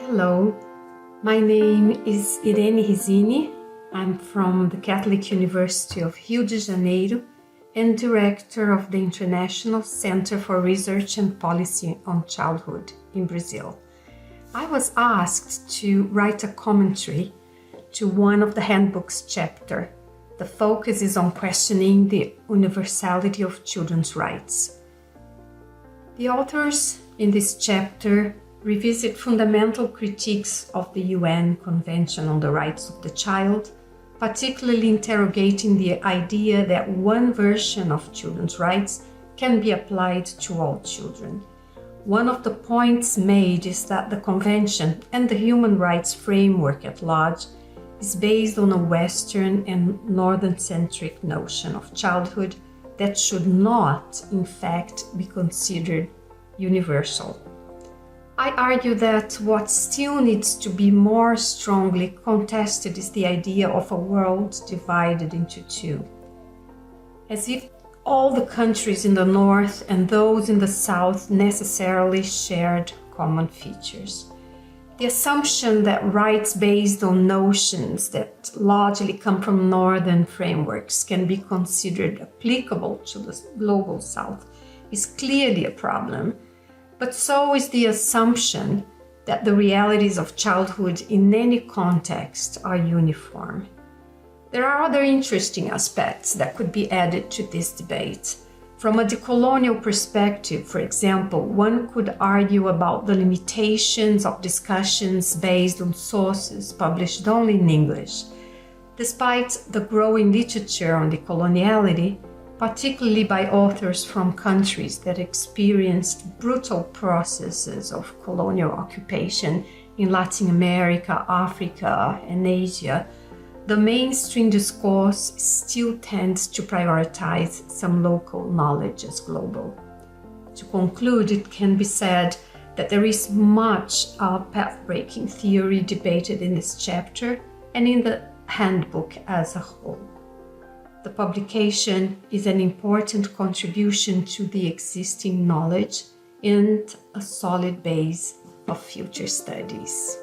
Hello, my name is Irene Rizzini. I'm from the Catholic University of Rio de Janeiro and director of the International Center for Research and Policy on Childhood in Brazil. I was asked to write a commentary to one of the handbook's chapter. The focus is on questioning the universality of children's rights. The authors in this chapter revisit fundamental critiques of the UN Convention on the Rights of the Child, particularly interrogating the idea that one version of children's rights can be applied to all children. One of the points made is that the Convention and the human rights framework at large is based on a Western and Northern-centric notion of childhood that should not, in fact, be considered universal. I argue that what still needs to be more strongly contested is the idea of a world divided into two, as if all the countries in the north and those in the south necessarily shared common features. The assumption that rights based on notions that largely come from northern frameworks can be considered applicable to the global south is clearly a problem. But so is the assumption that the realities of childhood in any context are uniform. There are other interesting aspects that could be added to this debate. From a decolonial perspective, for example, one could argue about the limitations of discussions based on sources published only in English. Despite the growing literature on decoloniality, particularly by authors from countries that experienced brutal processes of colonial occupation in Latin America, Africa, and Asia, the mainstream discourse still tends to prioritize some local knowledge as global. To conclude, it can be said that there is much path-breaking theory debated in this chapter and in the handbook as a whole. The publication is an important contribution to the existing knowledge and a solid base of future studies.